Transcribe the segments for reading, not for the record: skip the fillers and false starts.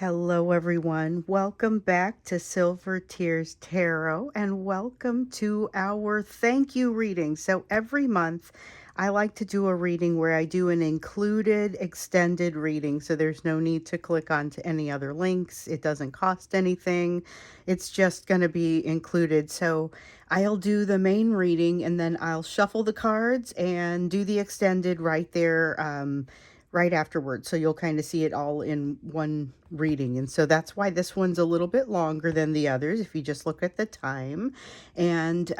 Hello, everyone. Welcome back to Silver Tears Tarot and welcome to our thank you reading. So, every month I like to do a reading where I do an included extended reading. So, there's no need to click onto any other links, it doesn't cost anything, it's just going to be included. So, I'll do the main reading and then I'll shuffle the cards and do the extended right there. Right afterwards. So you'll kind of see it all in one reading. And so that's why this one's a little bit longer than the others if you just look at the time. And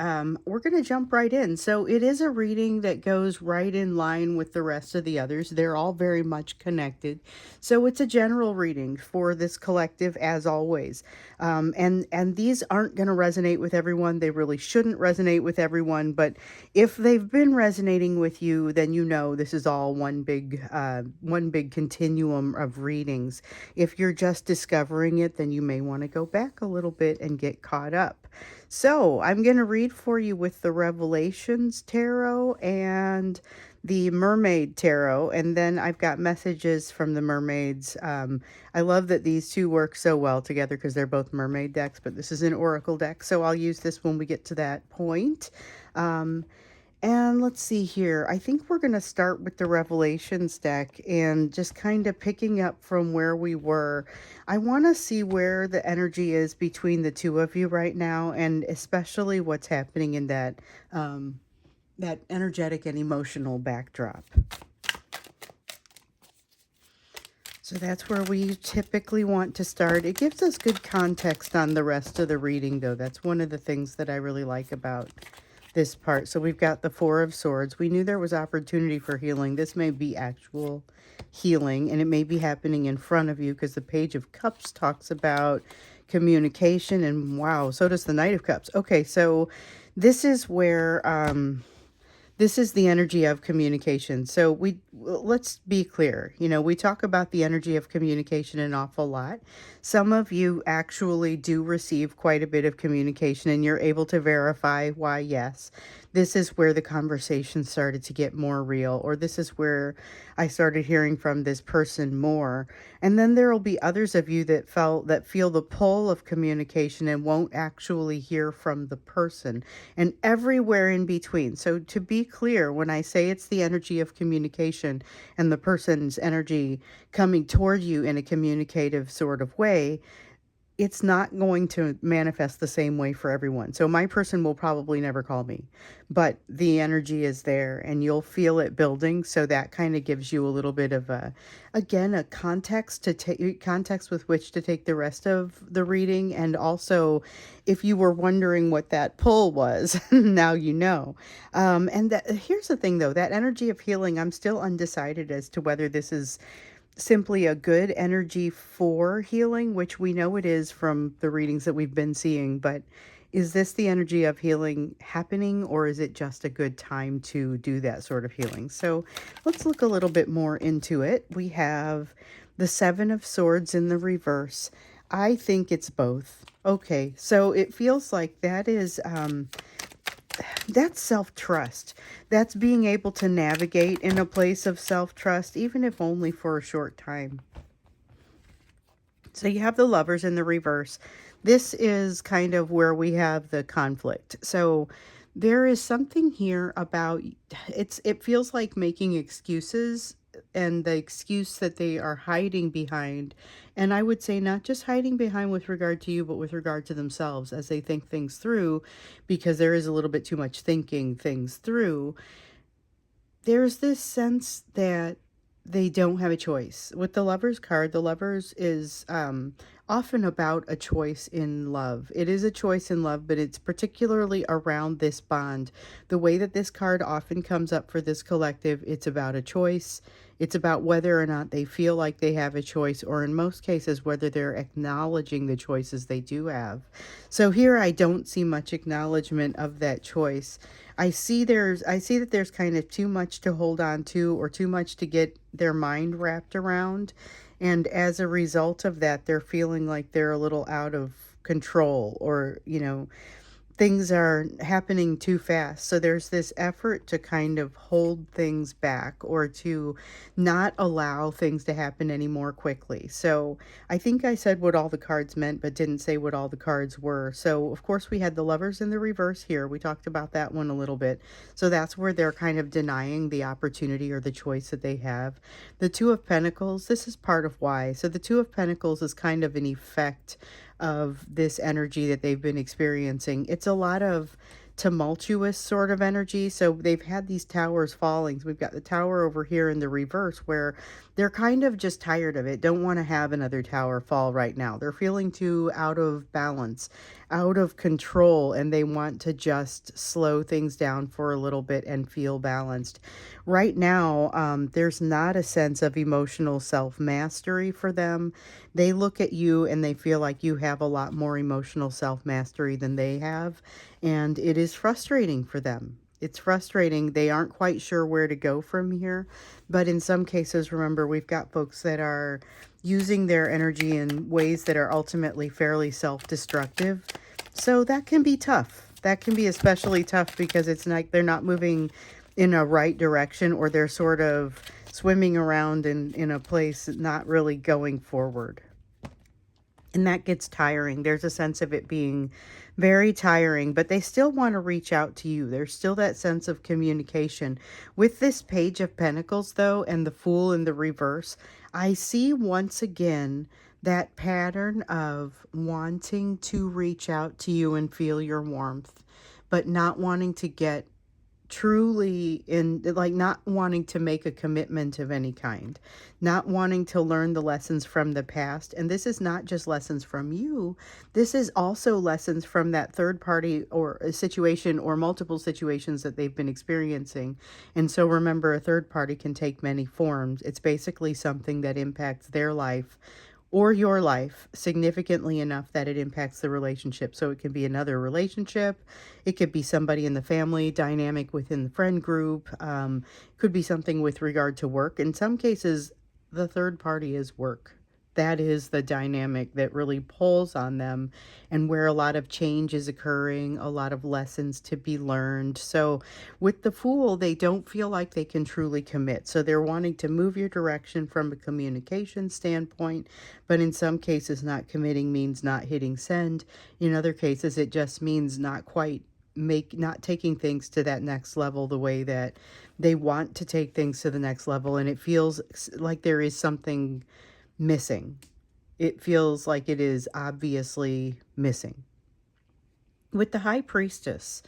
we're going to jump right in. So it is a reading that goes right in line with the rest of the others. They're all very much connected. So it's a general reading for this collective as always. And these aren't going to resonate with everyone. They really shouldn't resonate with everyone. But if they've been resonating with you, then you know this is all one big continuum of readings. If you're just discovering it, then you may want to go back a little bit and get caught up. So I'm going to read for you with the Revelations Tarot and the Mermaid Tarot, and then I've got messages from the mermaids. I love that these two work so well together because they're both mermaid decks, but this is an oracle deck, so I'll use this when we get to that point. Um, and let's see here. I think we're going to start with the Revelations deck and just kind of picking up from where we were. I want to see where the energy is between the two of you right now, and especially what's happening in that energetic and emotional backdrop. So that's where we typically want to start. It gives us good context on the rest of the reading, though. That's one of the things that I really like about this part. So we've got the Four of Swords. We knew there was opportunity for healing. This may be actual healing, and it may be happening in front of you because the Page of Cups talks about communication, and wow, so does the Knight of Cups. Okay, so this is where this is the energy of communication. So let's be clear. We talk about the energy of communication an awful lot. Some of you actually do receive quite a bit of communication and you're able to verify why, yes, this is where the conversation started to get more real, or this is where I started hearing from this person more. And then there will be others of you that feel the pull of communication and won't actually hear from the person, and everywhere in between. So to be clear, when I say it's the energy of communication and the person's energy coming toward you in a communicative sort of way, it's not going to manifest the same way for everyone. So my person will probably never call me, but the energy is there and you'll feel it building. So that kind of gives you a little bit of a context to take context with which to take the rest of the reading. And also, if you were wondering what that pull was, now you know. Here's the thing though, that energy of healing, I'm still undecided as to whether this is simply a good energy for healing, which we know it is from the readings that we've been seeing, but is this the energy of healing happening, or is it just a good time to do that sort of healing? So let's look a little bit more into it. We have the Seven of Swords in the reverse. I think it's both. Okay, so it feels like that's self-trust. That's being able to navigate in a place of self-trust, even if only for a short time. So you have the Lovers in the reverse. This is kind of where we have the conflict. So there is something here about it feels like making excuses, and the excuse that they are hiding behind, and I would say not just hiding behind with regard to you, but with regard to themselves as they think things through, because there is a little bit too much thinking things through. There's this sense that they don't have a choice. With the Lovers card, the Lovers is often about a choice in love. It is a choice in love, but it's particularly around this bond. The way that this card often comes up for this collective, it's about a choice. It's about whether or not they feel like they have a choice, or in most cases, whether they're acknowledging the choices they do have. So here I don't see much acknowledgement of that choice. I see that there's kind of too much to hold on to, or too much to get their mind wrapped around. And as a result of that, they're feeling like they're a little out of control, or, things are happening too fast. So there's this effort to kind of hold things back or to not allow things to happen any more quickly. So I think I said what all the cards meant, but didn't say what all the cards were. So, of course, we had the Lovers in the reverse here. We talked about that one a little bit. So that's where they're kind of denying the opportunity or the choice that they have. The Two of Pentacles, this is part of why. So the Two of Pentacles is kind of an effect of this energy that they've been experiencing. It's a lot of tumultuous sort of energy. So they've had these towers falling. So we've got the tower over here in the reverse where they're kind of just tired of it, don't want to have another tower fall right now. They're feeling too out of balance, out of control, and they want to just slow things down for a little bit and feel balanced. Right now, there's not a sense of emotional self-mastery for them. They look at you and they feel like you have a lot more emotional self-mastery than they have, and it is frustrating for them. It's frustrating. They aren't quite sure where to go from here. But in some cases, remember, we've got folks that are using their energy in ways that are ultimately fairly self-destructive. So that can be tough. That can be especially tough because it's like they're not moving in a right direction, or they're sort of swimming around in a place not really going forward. And that gets tiring. There's a sense of it being very tiring, but they still want to reach out to you. There's still that sense of communication. With this Page of Pentacles, though, and the Fool in the reverse, I see once again that pattern of wanting to reach out to you and feel your warmth, but not wanting to get truly in, like, not wanting to make a commitment of any kind, not wanting to learn the lessons from the past. And this is not just lessons from you, this is also lessons from that third party or a situation or multiple situations that they've been experiencing. And so remember, a third party can take many forms. It's basically something that impacts their life or your life significantly enough that it impacts the relationship. So it can be another relationship. It could be somebody in the family dynamic within the friend group. Could be something with regard to work. In some cases, the third party is work. That is the dynamic that really pulls on them, and where a lot of change is occurring, a lot of lessons to be learned. So with the Fool, they don't feel like they can truly commit. So they're wanting to move your direction from a communication standpoint, but in some cases, not committing means not hitting send. In other cases, it just means not taking things to that next level the way that they want to take things to the next level. And it feels like there is something missing. It feels like it is obviously missing. With the High Priestess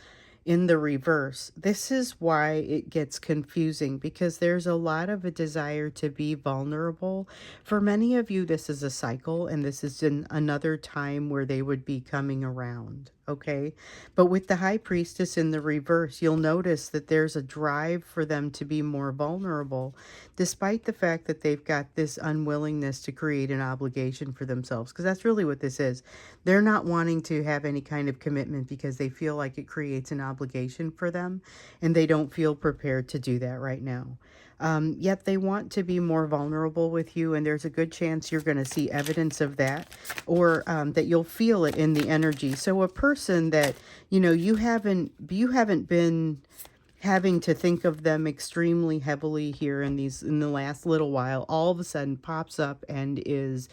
in the reverse, this is why it gets confusing, because there's a lot of a desire to be vulnerable. For many of you, this is a cycle, and this is in another time where they would be coming around. Okay, but with the High Priestess in the reverse, you'll notice that there's a drive for them to be more vulnerable, despite the fact that they've got this unwillingness to create an obligation for themselves, because that's really what this is. They're not wanting to have any kind of commitment because they feel like it creates an obligation for them, and they don't feel prepared to do that right now. Yet they want to be more vulnerable with you, and there's a good chance you're going to see evidence of that, or that you'll feel it in the energy. So a person that, you haven't been having to think of them extremely heavily here in the last little while, all of a sudden pops up and is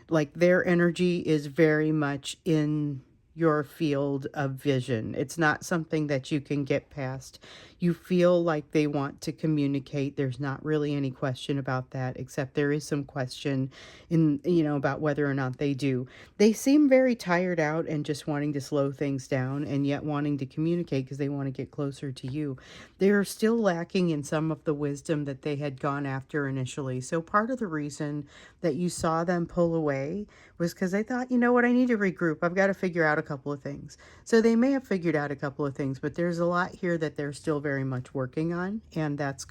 like, their energy is very much in your field of vision. It's not something that you can get past. You feel like they want to communicate. There's not really any question about that, except there is some question about whether or not they do. They seem very tired out and just wanting to slow things down, and yet wanting to communicate because they want to get closer to you. They're still lacking in some of the wisdom that they had gone after initially. So part of the reason that you saw them pull away was because they thought, you know what, I need to regroup. I've got to figure out a couple of things. So they may have figured out a couple of things, but there's a lot here that they're still very much working on. And that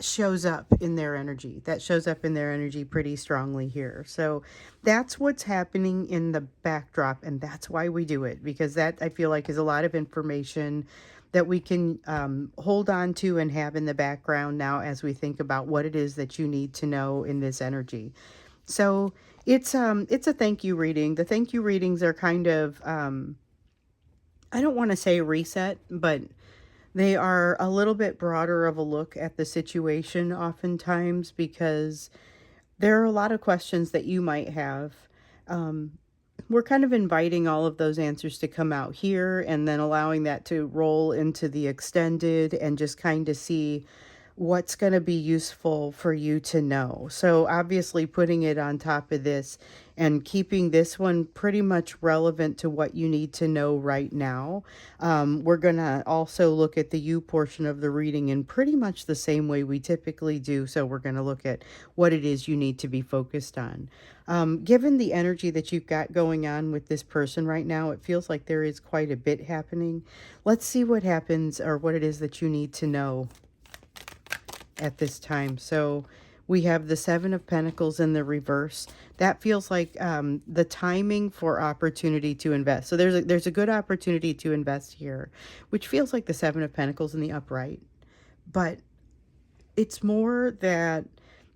shows up in their energy. That shows up in their energy pretty strongly here. So that's what's happening in the backdrop. And that's why we do it, because that, I feel like, is a lot of information that we can hold on to and have in the background now as we think about what it is that you need to know in this energy. So it's a thank you reading. The thank you readings are kind of I don't want to say reset, but they are a little bit broader of a look at the situation oftentimes because there are a lot of questions that you might have. Um, we're kind of inviting all of those answers to come out here and then allowing that to roll into the extended and just kind of see what's going to be useful for you to know. So, obviously, putting it on top of this and keeping this one pretty much relevant to what you need to know right now. We're going to also look at the you portion of the reading in pretty much the same way we typically do. So, we're going to look at what it is you need to be focused on. Given the energy that you've got going on with this person right now, it feels like there is quite a bit happening. Let's see what happens or what it is that you need to know at this time. So we have the Seven of Pentacles in the reverse. That feels like the timing for opportunity to invest. So there's a good opportunity to invest here, which feels like the Seven of Pentacles in the upright. But it's more that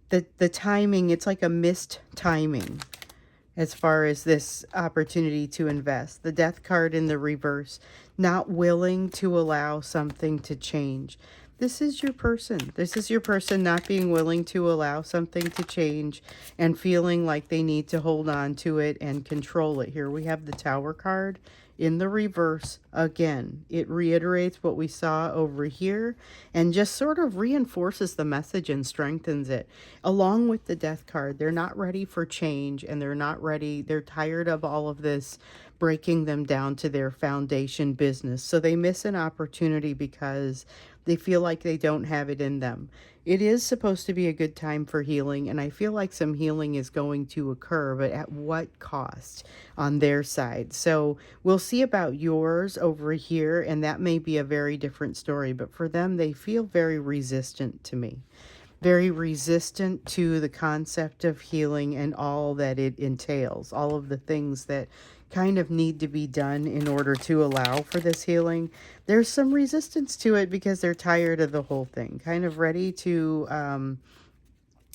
the timing, it's like a missed timing as far as this opportunity to invest. The Death card in the reverse, not willing to allow something to change. This is your person. This is your person not being willing to allow something to change and feeling like they need to hold on to it and control it. Here we have the Tower card in the reverse again. It reiterates what we saw over here and just sort of reinforces the message and strengthens it. Along with the Death card, they're not ready for change and they're not ready. They're tired of all of this breaking them down to their foundation business. So they miss an opportunity because they feel like they don't have it in them. It is supposed to be a good time for healing, and I feel like some healing is going to occur, but at what cost on their side? So we'll see about yours over here, and that may be a very different story, but for them, they feel very resistant to me. Very resistant to the concept of healing and all that it entails, all of the things that kind of need to be done in order to allow for this healing. There's some resistance to it because they're tired of the whole thing, kind of ready to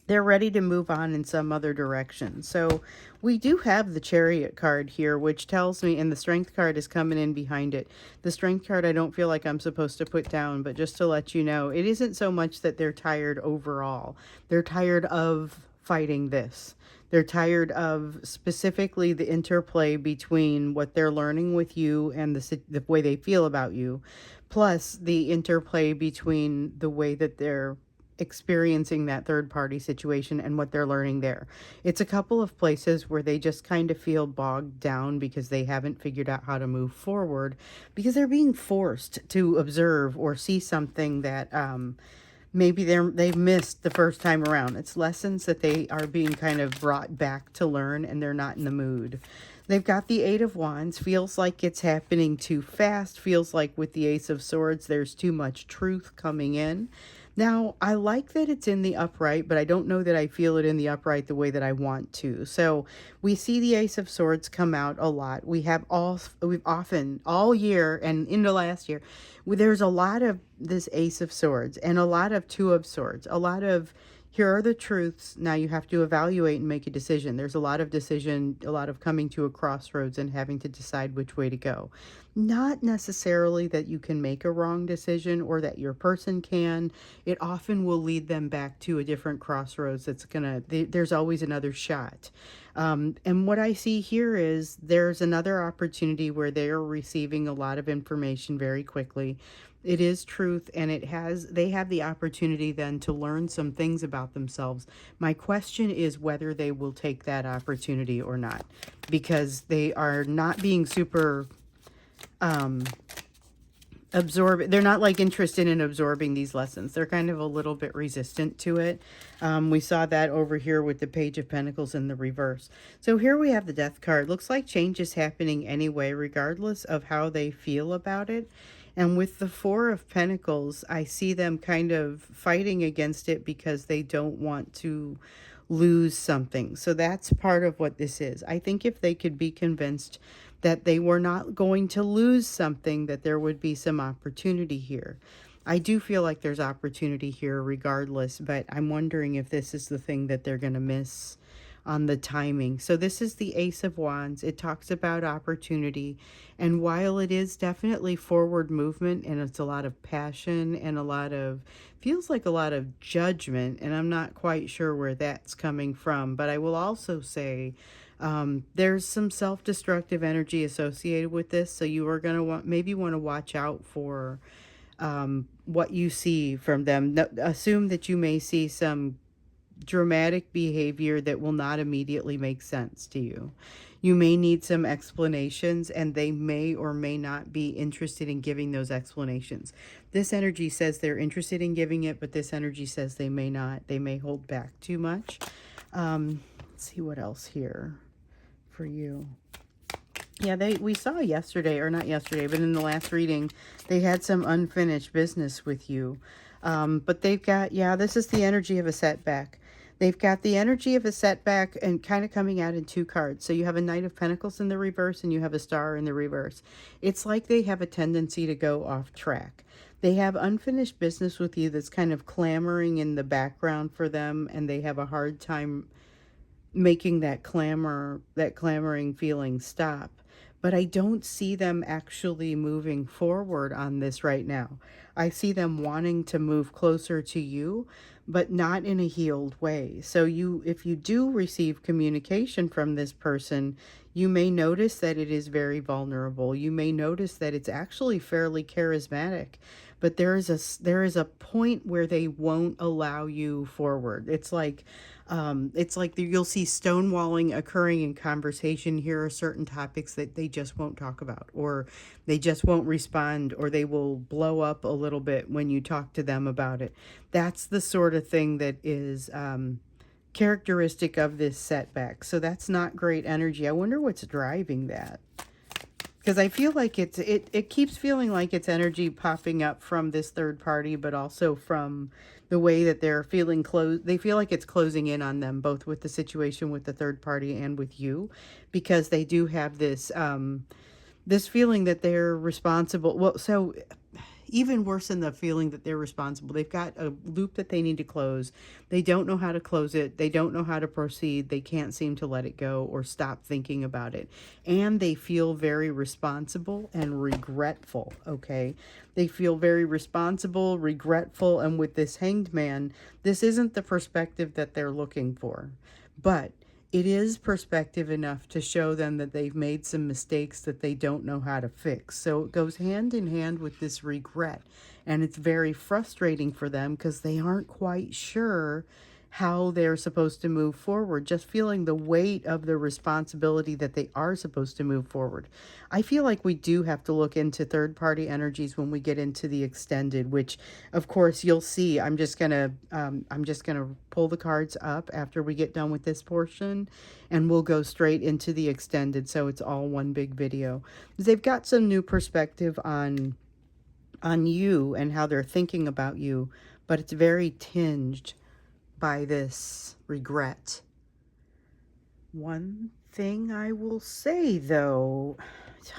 they're ready to move on in some other direction. So we do have the Chariot card here, which tells me, and the Strength card is coming in behind it. The Strength card I don't feel like I'm supposed to put down, but just to let you know, it isn't so much that they're tired overall. They're tired of fighting this. They're tired of specifically the interplay between what they're learning with you and the way they feel about you, plus the interplay between the way that they're experiencing that third party situation and what they're learning there. It's a couple of places where they just kind of feel bogged down because they haven't figured out how to move forward because they're being forced to observe or see something that maybe they've missed the first time around. It's lessons that they are being kind of brought back to learn and they're not in the mood. They've got the Eight of Wands. Feels like it's happening too fast. Feels like with the Ace of Swords, there's too much truth coming in. Now, I like that it's in the upright, but I don't know that I feel it in the upright the way that I want to. So we see the Ace of Swords come out a lot. We've often, all year and into last year, there's a lot of this Ace of Swords and a lot of Two of Swords, a lot of here are the truths. Now you have to evaluate and make a decision. There's a lot of decision, a lot of coming to a crossroads and having to decide which way to go. Not necessarily that you can make a wrong decision or that your person can. It often will lead them back to a different crossroads that's there's always another shot. And what I see here is there's another opportunity where they are receiving a lot of information very quickly. It is truth, and they have the opportunity then to learn some things about themselves. My question is whether they will take that opportunity or not, because they are not being super they're not like interested in absorbing these lessons. They're kind of a little bit resistant to it. We saw that over here with the Page of Pentacles in the reverse. So here we have the Death card. Looks like change is happening anyway, regardless of how they feel about it. And with the Four of Pentacles, I see them kind of fighting against it because they don't want to lose something. So that's part of what this is. I think if they could be convinced that they were not going to lose something, that there would be some opportunity here. I do feel like there's opportunity here regardless, but I'm wondering if this is the thing that they're going to miss on the timing. So this is the Ace of Wands. It talks about opportunity. And while it is definitely forward movement and it's a lot of passion and a lot of, feels like a lot of judgment, and I'm not quite sure where that's coming from, but I will also say there's some self-destructive energy associated with this. So you are going to maybe want to watch out for what you see from them. Assume that you may see some dramatic behavior that will not immediately make sense to you. You may need some explanations, and they may or may not be interested in giving those explanations. This energy says they're interested in giving it, but this energy says they may not. They may hold back too much. Let's see what else here for you. Yeah, we saw yesterday, or not yesterday, but in the last reading, they had some unfinished business with you. But they've got, yeah, this is the energy of a setback. They've got the energy of a setback and kind of coming out in two cards. So you have a Knight of Pentacles in the reverse and you have a Star in the reverse. It's like they have a tendency to go off track. They have unfinished business with you that's kind of clamoring in the background for them, and they have a hard time making that clamoring feeling stop. But I don't see them actually moving forward on this right now. I see them wanting to move closer to you, but not in a healed way. So if you do receive communication from this person, you may notice that it is very vulnerable. You may notice that it's actually fairly charismatic, but there is a point where they won't allow you forward. It's like you'll see stonewalling occurring in conversation. Here are certain topics that they just won't talk about, or they just won't respond, or they will blow up a little bit when you talk to them about it. That's the sort of thing that is characteristic of this setback. So that's not great energy. I wonder what's driving that. Because I feel like it keeps feeling like it's energy popping up from this third party, but also from the way that they're feeling close. They feel like it's closing in on them, both with the situation with the third party and with you, because they do have this this feeling that they're responsible. Well, so even worse than the feeling that they're responsible, they've got a loop that they need to close. They don't know how to close it. They don't know how to proceed. They can't seem to let it go or stop thinking about it. And they feel very responsible and regretful, okay? They feel very responsible, regretful, and with this Hanged Man, this isn't the perspective that they're looking for. But it is perspective enough to show them that they've made some mistakes that they don't know how to fix. So it goes hand in hand with this regret. And it's very frustrating for them because they aren't quite sure how they're supposed to move forward, just feeling the weight of the responsibility that they are supposed to move forward. I feel like we do have to look into third-party energies when we get into the extended, which of course you'll see. I'm just gonna pull the cards up after we get done with this portion, and we'll go straight into the extended, so it's all one big video. They've got some new perspective on you and how they're thinking about you, but it's very tinged by this regret. One thing I will say though,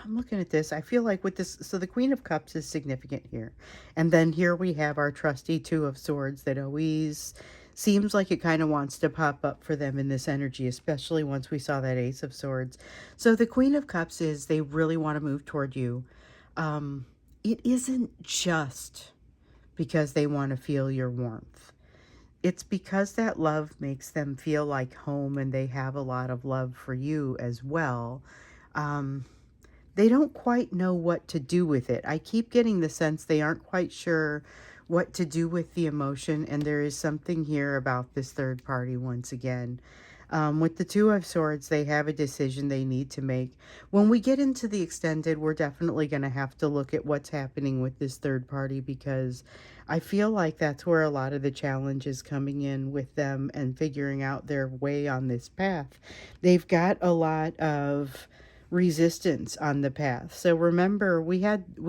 I'm looking at this, I feel like with this, so the Queen of Cups is significant here. And then here we have our trusty Two of Swords that always seems like it kind of wants to pop up for them in this energy, especially once we saw that Ace of Swords. So the Queen of Cups is they really want to move toward you. It isn't just because they want to feel your warmth. It's because that love makes them feel like home, and they have a lot of love for you as well. They don't quite know what to do with it. I keep getting the sense they aren't quite sure what to do with the emotion, and there is something here about this third party once again. With the Two of Swords, they have a decision they need to make. When we get into the extended, we're definitely going to have to look at what's happening with this third party, because I feel like that's where a lot of the challenge is coming in with them and figuring out their way on this path. They've got a lot of resistance on the path. So remember, we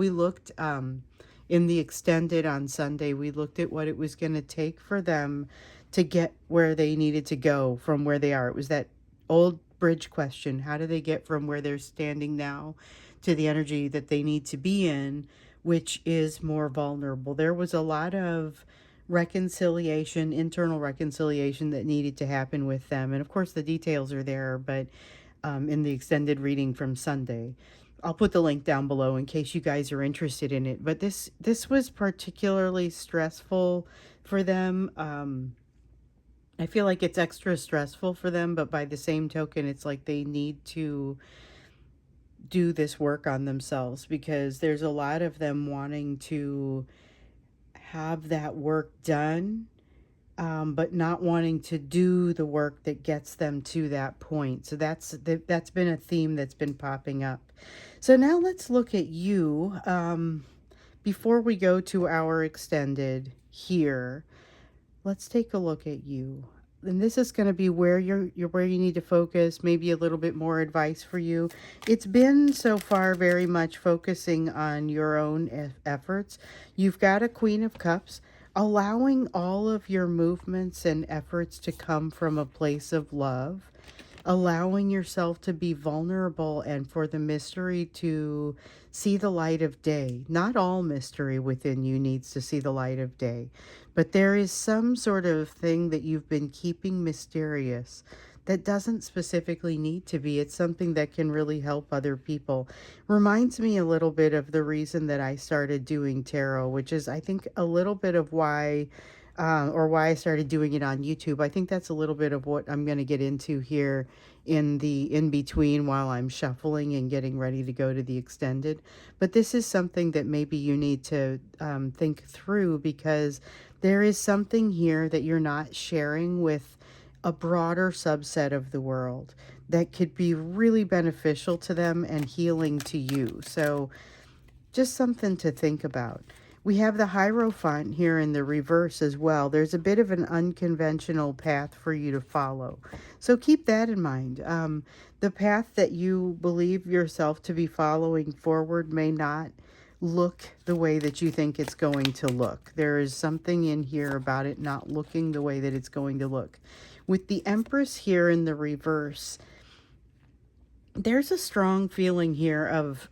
looked in the extended on Sunday, we looked at what it was going to take for them to get where they needed to go from where they are. It was that old bridge question. How do they get from where they're standing now to the energy that they need to be in, which is more vulnerable? There was a lot of reconciliation, internal reconciliation that needed to happen with them. And of course, the details are there, but in the extended reading from Sunday. I'll put the link down below in case you guys are interested in it. But this was particularly stressful for them. I feel like it's extra stressful for them, but by the same token, it's like they need to do this work on themselves because there's a lot of them wanting to have that work done, but not wanting to do the work that gets them to that point. So that's been a theme that's been popping up. So now let's look at you. Before we go to our extended here, let's take a look at you. And this is going to be where you're where you need to focus, maybe a little bit more advice for you. It's been so far very much focusing on your own efforts. You've got a Queen of Cups, allowing all of your movements and efforts to come from a place of love, allowing yourself to be vulnerable and for the mystery to see the light of day. Not all mystery within you needs to see the light of day, but there is some sort of thing that you've been keeping mysterious that doesn't specifically need to be. It's something that can really help other people. Reminds me a little bit of the reason that I started doing tarot, which is I think a little bit of why or why I started doing it on YouTube. I think that's a little bit of what I'm going to get into here in the in between while I'm shuffling and getting ready to go to the extended. But this is something that maybe you need to think through because there is something here that you're not sharing with a broader subset of the world that could be really beneficial to them and healing to you. So just something to think about. We have the Hierophant here in the reverse as well. There's a bit of an unconventional path for you to follow. So keep that in mind. The path that you believe yourself to be following forward may not look the way that you think it's going to look. There is something in here about it not looking the way that it's going to look. With the Empress here in the reverse, there's a strong feeling here of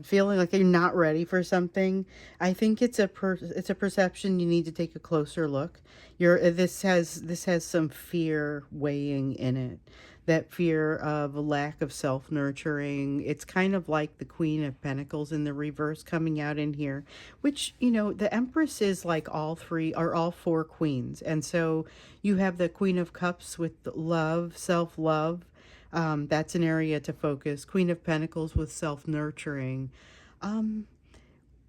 feeling like you're not ready for something. I think it's a perception you need to take a closer look. This has some fear weighing in it. That fear of a lack of self-nurturing. It's kind of like the Queen of Pentacles in the reverse coming out in here, which, you know, the Empress is like all four queens. And so you have the Queen of Cups with love, self-love. That's an area to focus. Queen of Pentacles with self-nurturing.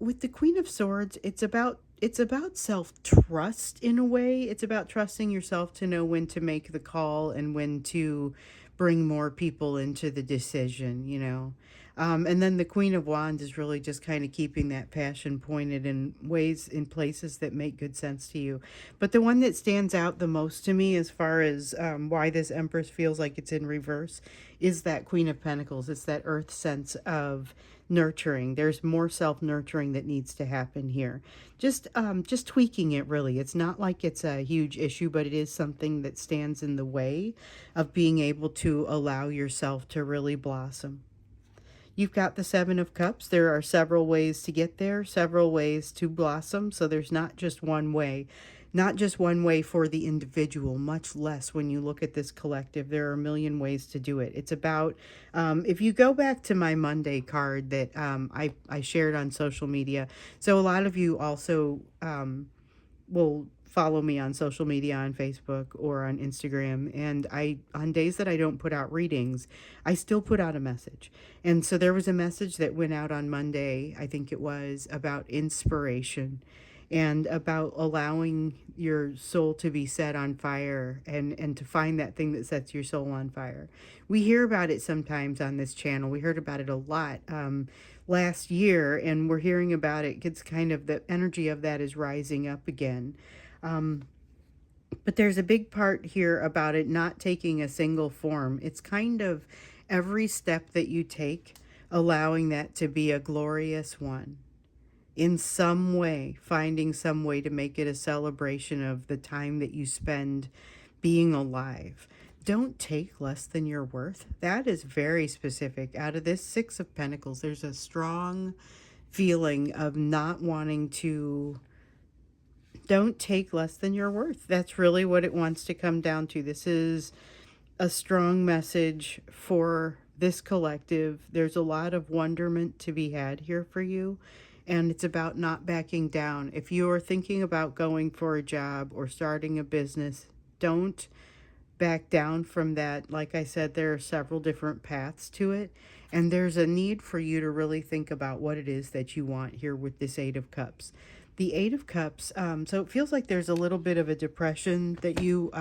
With the Queen of Swords, it's about self-trust in a way. It's about trusting yourself to know when to make the call and when to bring more people into the decision, you know. And then the Queen of Wands is really just kind of keeping that passion pointed in places that make good sense to you. But the one that stands out the most to me as far as why this Empress feels like it's in reverse is that Queen of Pentacles. It's that earth sense of nurturing. There's more self-nurturing that needs to happen here. Just tweaking it, really. It's not like it's a huge issue, but it is something that stands in the way of being able to allow yourself to really blossom. You've got the Seven of Cups. There are several ways to get there, several ways to blossom. So there's not just one way. Not just one way for the individual, much less when you look at this collective. There are a million ways to do it. It's about, if you go back to my Monday card that I shared on social media. So a lot of you also will follow me on social media, on Facebook or on Instagram. And on days that I don't put out readings, I still put out a message. And so there was a message that went out on Monday, I think it was, about inspiration and about allowing your soul to be set on fire and to find that thing that sets your soul on fire. We hear about it sometimes on this channel. We heard about it a lot last year, and we're hearing about it. It's kind of the energy of that is rising up again. But there's a big part here about it not taking a single form. It's kind of every step that you take, allowing that to be a glorious one. In some way, finding some way to make it a celebration of the time that you spend being alive. Don't take less than your worth. That is very specific. Out of this Six of Pentacles, there's a strong feeling of not wanting to. Don't take less than your worth. That's really what it wants to come down to. This is a strong message for this collective. There's a lot of wonderment to be had here for you, and it's about not backing down. If you're thinking about going for a job or starting a business, don't back down from that. Like I said, there are several different paths to it, and there's a need for you to really think about what it is that you want here with this Eight of Cups. The Eight of Cups, so it feels like there's a little bit of a depression that you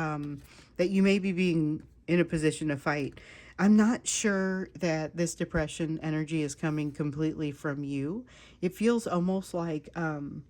may be being in a position to fight. I'm not sure that this depression energy is coming completely from you. It feels almost like I'll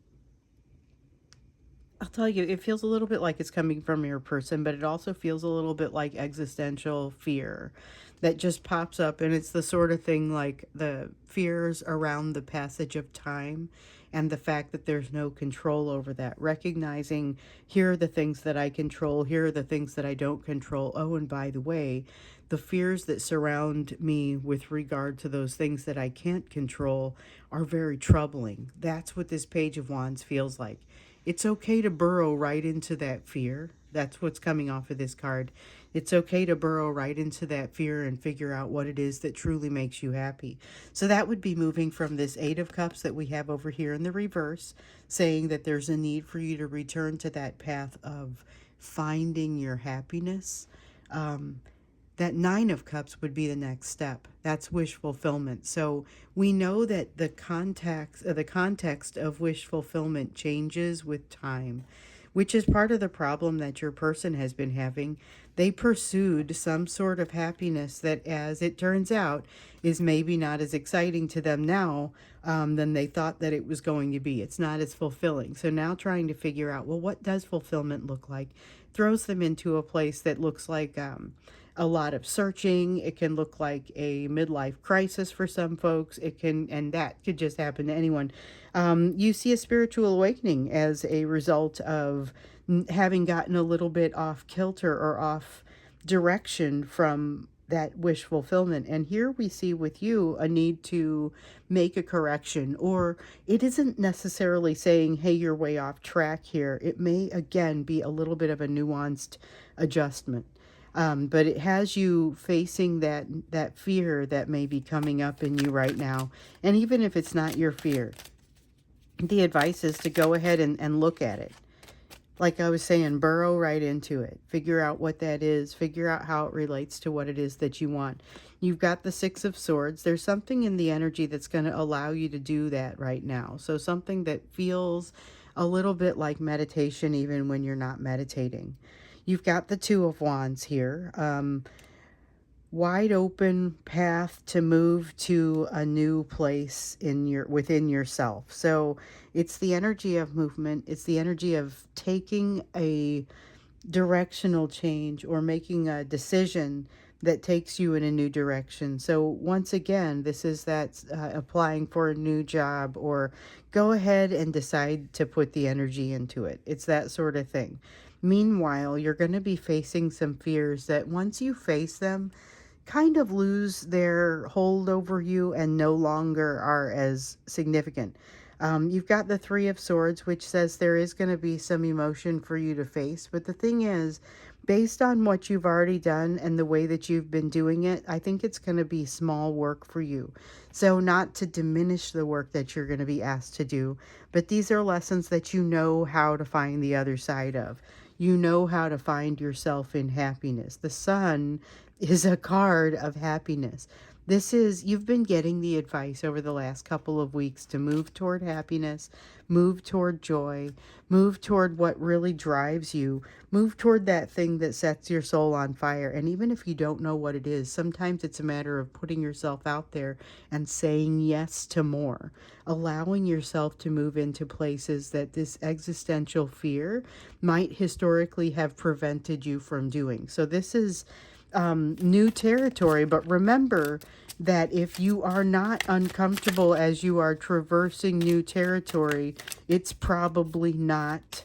tell you, it feels a little bit like it's coming from your person, but it also feels a little bit like existential fear that just pops up. And it's the sort of thing like the fears around the passage of time and the fact that there's no control over that. Recognizing, here are the things that I control, here are the things that I don't control. Oh, and by the way, the fears that surround me with regard to those things that I can't control are very troubling. That's what this Page of Wands feels like. It's okay to burrow right into that fear. That's what's coming off of this card. It's okay to burrow right into that fear and figure out what it is that truly makes you happy. So that would be moving from this Eight of Cups that we have over here in the reverse, saying that there's a need for you to return to that path of finding your happiness. That Nine of Cups would be the next step. That's wish fulfillment. So we know that the context of wish fulfillment changes with time, which is part of the problem that your person has been having. They pursued some sort of happiness that, as it turns out, is maybe not as exciting to them now than they thought that it was going to be. It's not as fulfilling. So now trying to figure out, well, what does fulfillment look like? Throws them into a place that looks like a lot of searching. It can look like a midlife crisis for some folks. It can, and that could just happen to anyone. You see a spiritual awakening as a result of having gotten a little bit off kilter or off direction from that wish fulfillment. And here we see with you a need to make a correction, or it isn't necessarily saying, hey, you're way off track here. It may, again, be a little bit of a nuanced adjustment. But it has you facing that fear that may be coming up in you right now. And even if it's not your fear, the advice is to go ahead and look at it. Like I was saying, burrow right into it. Figure out what that is. Figure out how it relates to what it is that you want. You've got the Six of Swords. There's something in the energy that's going to allow you to do that right now. So something that feels a little bit like meditation even when you're not meditating. You've got the Two of Wands here. Wide open path to move to a new place within yourself. So it's the energy of movement. It's the energy of taking a directional change or making a decision that takes you in a new direction. So once again, this is that applying for a new job, or go ahead and decide to put the energy into it. It's that sort of thing. Meanwhile, you're going to be facing some fears that once you face them, kind of lose their hold over you and no longer are as significant. You've got the Three of Swords, which says there is going to be some emotion for you to face. But the thing is, based on what you've already done and the way that you've been doing it, I think it's going to be small work for you. So not to diminish the work that you're going to be asked to do, but these are lessons that you know how to find the other side of. You know how to find yourself in happiness. The Sun is a card of happiness. You've been getting the advice over the last couple of weeks to move toward happiness, move toward joy, move toward what really drives you, move toward that thing that sets your soul on fire. And even if you don't know what it is, sometimes it's a matter of putting yourself out there and saying yes to more, allowing yourself to move into places that this existential fear might historically have prevented you from doing. So this is new territory, but remember that if you are not uncomfortable as you are traversing new territory, it's probably not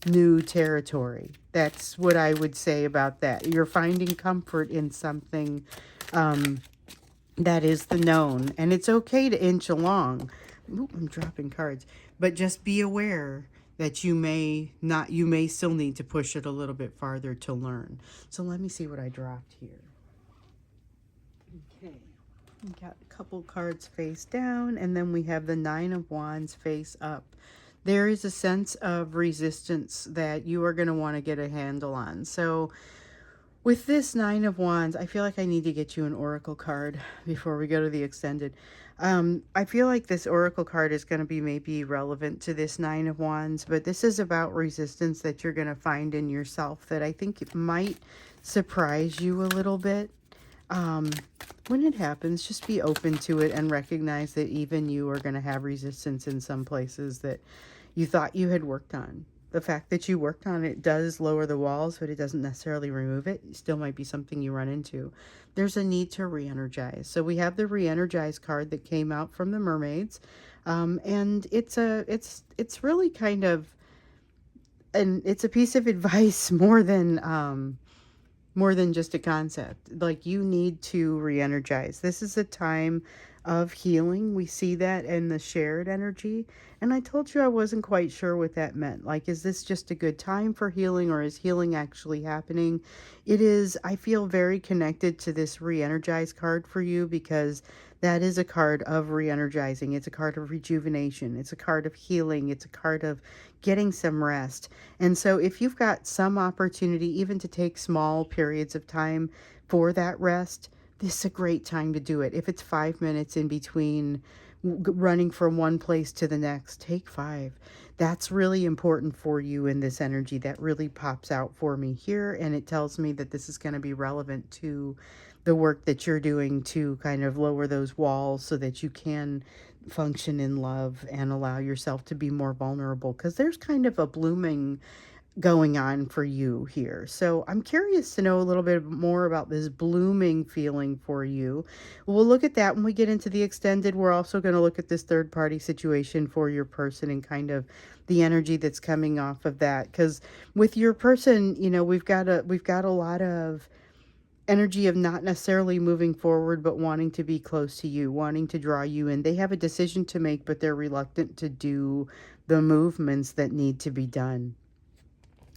new territory. That's what I would say about that. You're finding comfort in something that is the known, and it's okay to inch along, Oop, I'm dropping cards. But just be aware that you may still need to push it a little bit farther to learn. So let me see what I dropped here. Okay. We got a couple cards face down, and then we have the Nine of Wands face up. There is a sense of resistance that you are going to want to get a handle on. So with this Nine of Wands, I feel like I need to get you an oracle card before we go to the extended. I feel like this oracle card is going to be maybe relevant to this Nine of Wands, but this is about resistance that you're going to find in yourself that I think it might surprise you a little bit. When it happens, just be open to it and recognize that even you are going to have resistance in some places that you thought you had worked on. The fact that you worked on it does lower the walls, but it doesn't necessarily remove it. It still might be something you run into. There's a need to re-energize. So we have the re-energize card that came out from the mermaids. And it's really kind of, and it's a piece of advice more than just a concept. Like, you need to re-energize. This is a time of healing. We see that in the shared energy. And I told you I wasn't quite sure what that meant. Like, is this just a good time for healing, or is healing actually happening? It is. I feel very connected to this re-energize card for you, because that is a card of re-energizing. It's a card of rejuvenation. It's a card of healing. It's a card of getting some rest. And so if you've got some opportunity even to take small periods of time for that rest, this is a great time to do it. If it's 5 minutes in between running from one place to the next, take 5. That's really important for you in this energy. That really pops out for me here, and it tells me that this is going to be relevant to the work that you're doing to kind of lower those walls so that you can function in love and allow yourself to be more vulnerable, because there's kind of a blooming going on for you here. So I'm curious to know a little bit more about this blooming feeling for you. We'll look at that when we get into the extended. We're also going to look at this third party situation for your person and kind of the energy that's coming off of that, because with your person, you know, we've got a lot of energy of not necessarily moving forward, but wanting to be close to you, wanting to draw you in. They have a decision to make, but they're reluctant to do the movements that need to be done.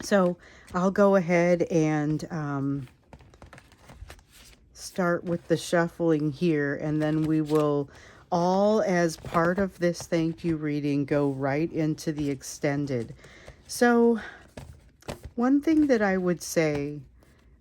So I'll go ahead and start with the shuffling here, and then we will all, as part of this thank you reading, go right into the extended. So one thing that I would say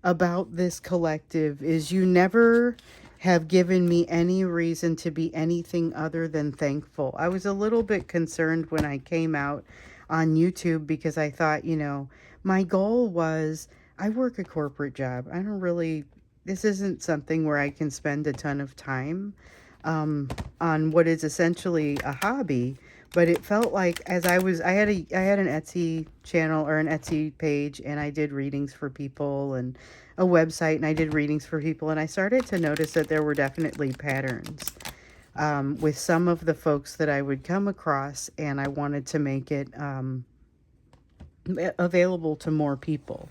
about this collective is you never have given me any reason to be anything other than thankful. I was a little bit concerned when I came out on YouTube, because I thought, you know, my goal was, I work a corporate job. This isn't something where I can spend a ton of time on what is essentially a hobby. But it felt like, as I had an Etsy channel, or an Etsy page, and I did readings for people, and a website, and I did readings for people, and I started to notice that there were definitely patterns with some of the folks that I would come across, and I wanted to make it available to more people.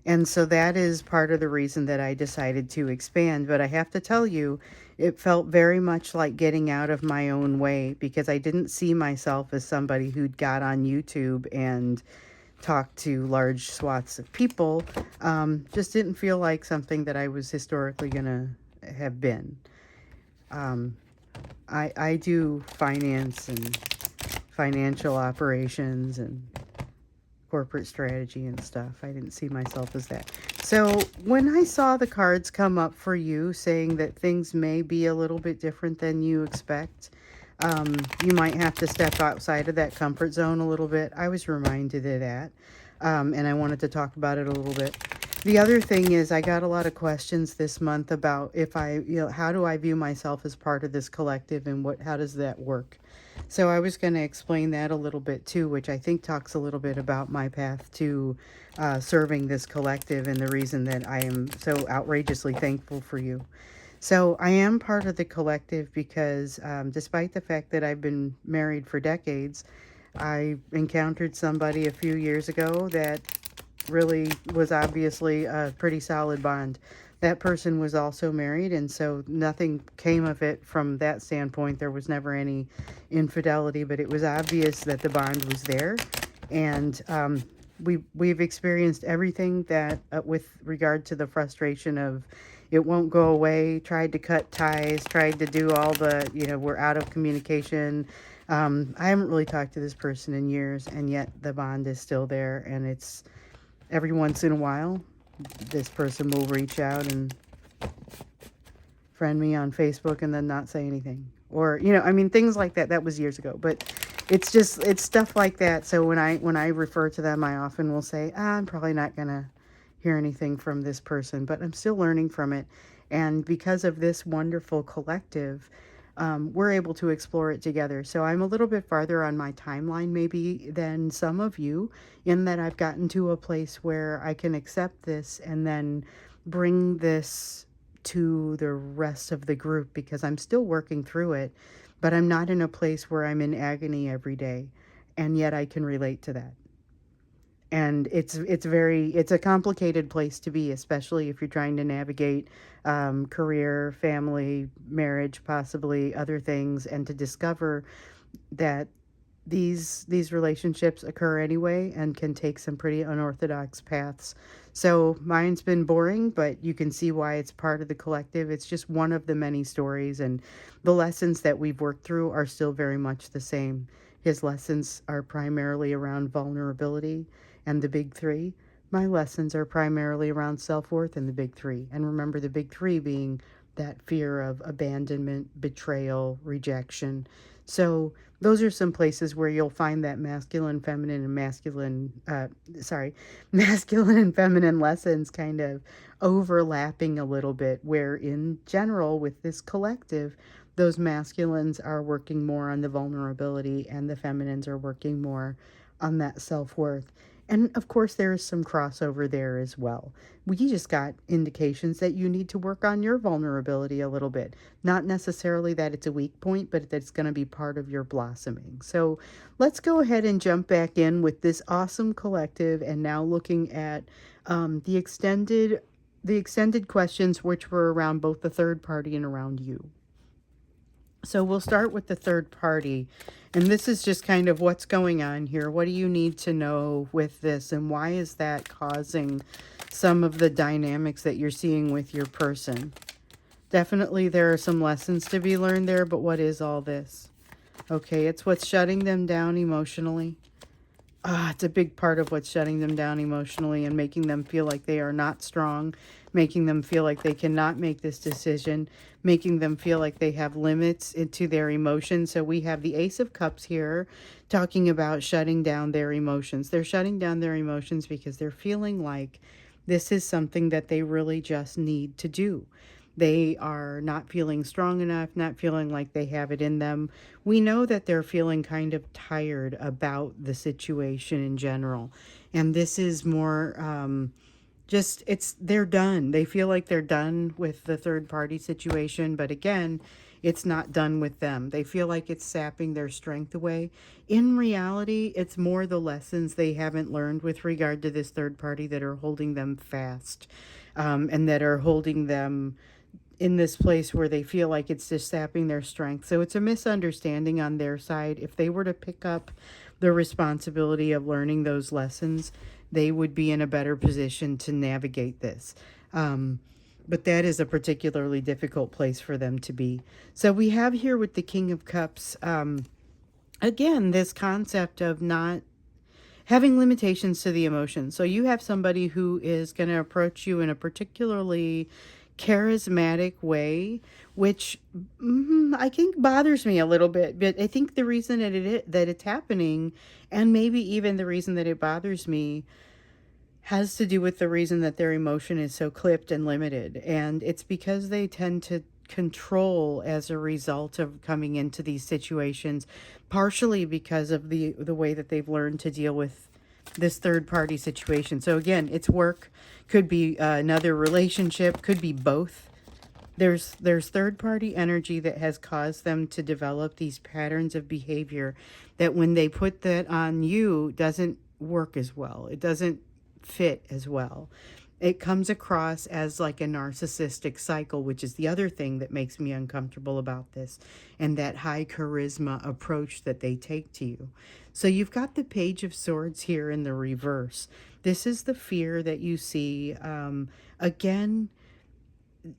And so that is part of the reason that I decided to expand. But I have to tell you, it felt very much like getting out of my own way, because I didn't see myself as somebody who'd got on YouTube and talked to large swaths of people. Just didn't feel like something that I was historically going to have been. I do finance and financial operations and corporate strategy and stuff. I didn't see myself as that. So when I saw the cards come up for you saying that things may be a little bit different than you expect, you might have to step outside of that comfort zone a little bit. I was reminded of that, and I wanted to talk about it a little bit. The other thing is, I got a lot of questions this month about how do I view myself as part of this collective, and how does that work? So I was going to explain that a little bit too, which I think talks a little bit about my path to serving this collective, and the reason that I am so outrageously thankful for you. So I am part of the collective because despite the fact that I've been married for decades, I encountered somebody a few years ago that really was obviously a pretty solid bond. that person was also married, and so nothing came of it from that standpoint. There was never any infidelity, but it was obvious that the bond was there. And we've experienced everything that with regard to the frustration of it won't go away, tried to cut ties, tried to do all the, we're out of communication. I haven't really talked to this person in years, and yet the bond is still there. And it's every once in a while, this person will reach out and friend me on Facebook and then not say anything. Or, things like that. That was years ago. But it's stuff like that. So when I refer to them, I often will say, I'm probably not going to hear anything from this person, but I'm still learning from it. And because of this wonderful collective, we're able to explore it together. So I'm a little bit farther on my timeline maybe than some of you, in that I've gotten to a place where I can accept this and then bring this to the rest of the group, because I'm still working through it, but I'm not in a place where I'm in agony every day. And yet I can relate to that. And it's a complicated place to be, especially if you're trying to navigate career, family, marriage, possibly other things, and to discover that these relationships occur anyway and can take some pretty unorthodox paths. So mine's been boring, but you can see why it's part of the collective. It's just one of the many stories, and the lessons that we've worked through are still very much the same. His lessons are primarily around vulnerability and the big three. My lessons are primarily around self-worth and the big three. And remember, the big three being that fear of abandonment, betrayal, rejection. So those are some places where you'll find that masculine and feminine lessons kind of overlapping a little bit, where in general with this collective, those masculines are working more on the vulnerability and the feminines are working more on that self-worth. And of course, there is some crossover there as well. We just got indications that you need to work on your vulnerability a little bit. Not necessarily that it's a weak point, but that it's going to be part of your blossoming. So let's go ahead and jump back in with this awesome collective, and now looking at the extended questions, which were around both the third party and around you. So we'll start with the third party. And this is just kind of what's going on here. What do you need to know with this? And why is that causing some of the dynamics that you're seeing with your person? Definitely there are some lessons to be learned there, but what is all this? Okay, it's what's shutting them down emotionally. It's a big part of what's shutting them down emotionally and making them feel like they are not strong, making them feel like they cannot make this decision, making them feel like they have limits into their emotions. So we have the Ace of Cups here talking about shutting down their emotions. They're shutting down their emotions because they're feeling like this is something that they really just need to do. They are not feeling strong enough, not feeling like they have it in them. We know that they're feeling kind of tired about the situation in general. And this is more they're done. They feel like they're done with the third party situation. But again, it's not done with them. They feel like it's sapping their strength away. In reality, it's more the lessons they haven't learned with regard to this third party that are holding them fast, and that are holding them in this place where they feel like it's just sapping their strength. So it's a misunderstanding on their side. If they were to pick up the responsibility of learning those lessons, they would be in a better position to navigate this. But that is a particularly difficult place for them to be. So we have here with the King of Cups, again, this concept of not having limitations to the emotions. So you have somebody who is going to approach you in a particularly charismatic way, which I think bothers me a little bit. But I think the reason that it's happening, and maybe even the reason that it bothers me, has to do with the reason that their emotion is so clipped and limited. And it's because they tend to control as a result of coming into these situations, partially because of the way that they've learned to deal with this third party situation. So again, it's work, could be another relationship, could be both. There's third party energy that has caused them to develop these patterns of behavior that when they put that on you doesn't work as well. It doesn't fit as well. it comes across as like a narcissistic cycle, which is the other thing that makes me uncomfortable about this, and that high charisma approach that they take to you. So you've got the Page of Swords here in the reverse. This is the fear that you see. Again,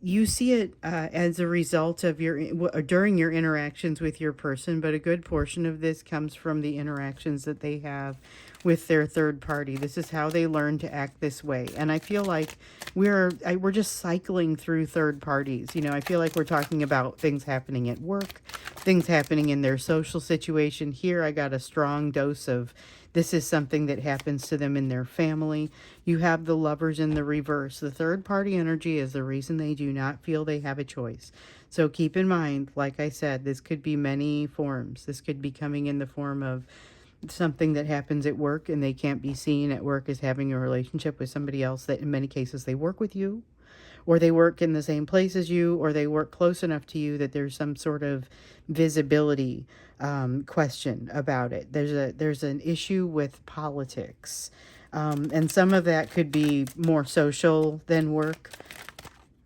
you see it as a result of during your interactions with your person, but a good portion of this comes from the interactions that they have with their third party. This is how they learn to act this way. And I feel like we're just cycling through third parties. You know, I feel like we're talking about things happening at work, things happening in their social situation. Here I got a strong dose of this is something that happens to them in their family. You have the Lovers in the reverse. The third party energy is the reason they do not feel they have a choice. So keep in mind, like I said, this could be many forms. This could be coming in the form of something that happens at work and they can't be seen at work as having a relationship with somebody else that in many cases they work with you, or they work in the same place as you, or they work close enough to you that there's some sort of visibility question about it. There's an issue with politics, and some of that could be more social than work.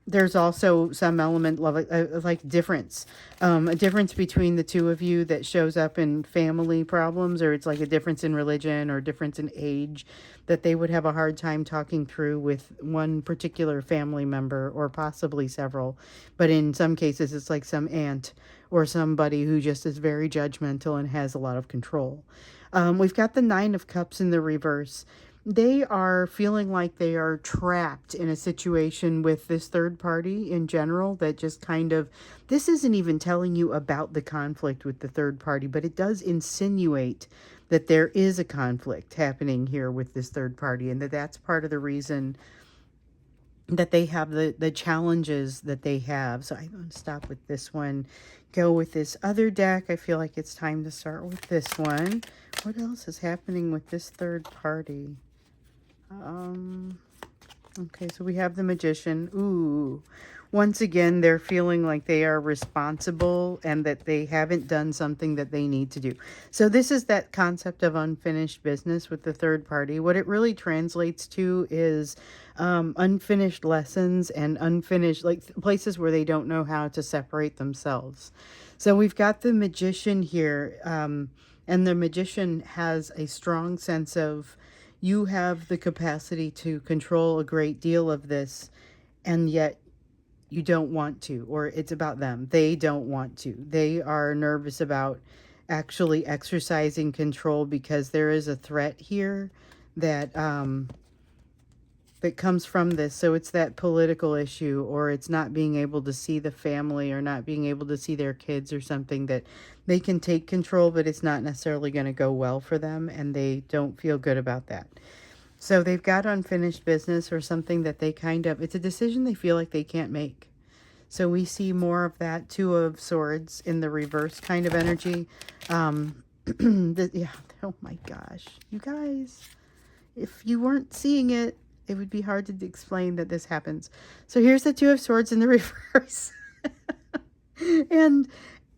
There's also some element like difference, a difference between the two of you that shows up in family problems, or it's like a difference in religion or difference in age that they would have a hard time talking through with one particular family member or possibly several. But in some cases, it's like some aunt or somebody who just is very judgmental and has a lot of control. We've got the Nine of Cups in the reverse. They are feeling like they are trapped in a situation with this third party in general that just kind of, this isn't even telling you about the conflict with the third party, but it does insinuate that there is a conflict happening here with this third party, and that's part of the reason that they have the challenges that they have. So I'm going to stop with this one, go with this other deck. I feel like it's time to start with this one. What else is happening with this third party? Okay, so we have the Magician. Ooh, once again, they're feeling like they are responsible and that they haven't done something that they need to do. So this is that concept of unfinished business with the third party. What it really translates to is unfinished lessons and unfinished, like places where they don't know how to separate themselves. So we've got the Magician here, and the Magician has a strong sense of, you have the capacity to control a great deal of this, and yet you don't want to, or it's about them. They don't want to. They are nervous about actually exercising control because there is a threat here that that comes from this. So it's that political issue, or it's not being able to see the family, or not being able to see their kids, or something that they can take control, but it's not necessarily going to go well for them, and they don't feel good about that. So they've got unfinished business, or something that they kind of, it's a decision they feel like they can't make. So we see more of that Two of Swords in the reverse kind of energy. Yeah, oh my gosh, you guys, if you weren't seeing it, it would be hard to explain that this happens. So here's the Two of Swords in the reverse. And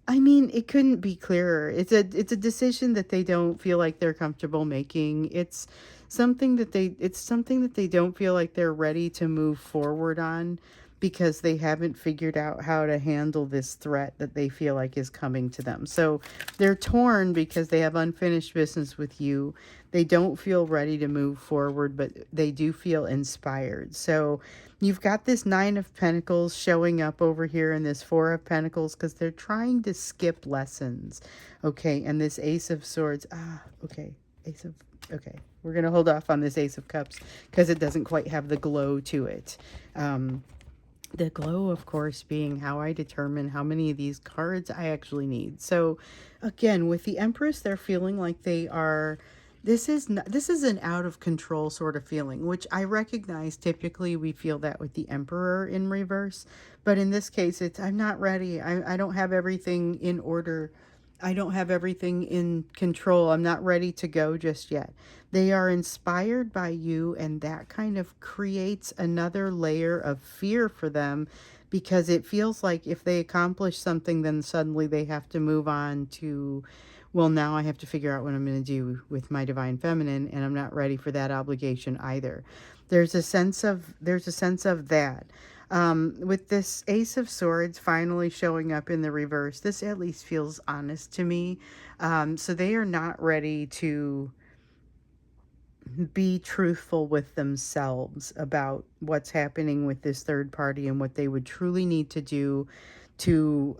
I mean, it couldn't be clearer. It's a decision that they don't feel like they're comfortable making. It's something that they don't feel like they're ready to move forward on, because they haven't figured out how to handle this threat that they feel like is coming to them. So they're torn because they have unfinished business with you. They don't feel ready to move forward, but they do feel inspired. So you've got this Nine of Pentacles showing up over here in this Four of Pentacles because they're trying to skip lessons. Okay, and this Ace of Swords. Okay, okay. We're going to hold off on this Ace of Cups because it doesn't quite have the glow to it. The glow, of course, being how I determine how many of these cards I actually need. So again, with the Empress, they're feeling like they are, this is an out of control sort of feeling, which I recognize. Typically we feel that with the Emperor in reverse, but in this case, it's, I'm not ready. I don't have everything in order. I don't have everything in control. I'm not ready to go just yet. They are inspired by you, and that kind of creates another layer of fear for them, because it feels like if they accomplish something, then suddenly they have to move on to, well, now I have to figure out what I'm going to do with my Divine Feminine, and I'm not ready for that obligation either. There's a sense of that. With this Ace of Swords finally showing up in the reverse, this at least feels honest to me. So they are not ready to be truthful with themselves about what's happening with this third party and what they would truly need to do to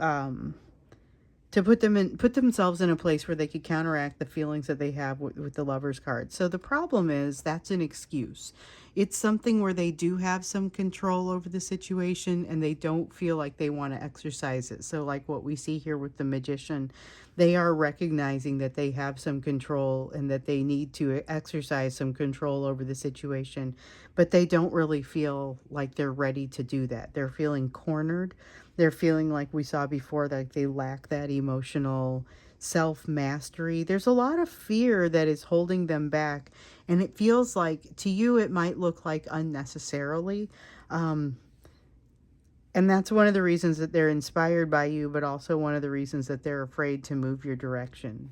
put themselves in a place where they could counteract the feelings that they have with the Lover's card. So the problem is that's an excuse. It's something where they do have some control over the situation and they don't feel like they want to exercise it. So like what we see here with the Magician, they are recognizing that they have some control and that they need to exercise some control over the situation, but they don't really feel like they're ready to do that. They're feeling cornered. They're feeling like we saw before, that they lack that emotional self mastery. There's a lot of fear that is holding them back. And it feels like to you, it might look like unnecessarily. Um, and that's one of the reasons that they're inspired by you, but also one of the reasons that they're afraid to move your direction.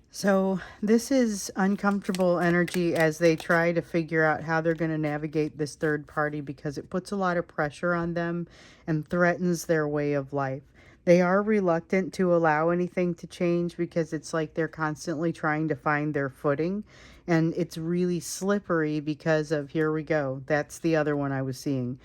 So this is uncomfortable energy as they try to figure out how they're going to navigate this third party, because it puts a lot of pressure on them and threatens their way of life. They are reluctant to allow anything to change because it's like they're constantly trying to find their footing, and it's really slippery because of, here we go, that's the other one I was seeing.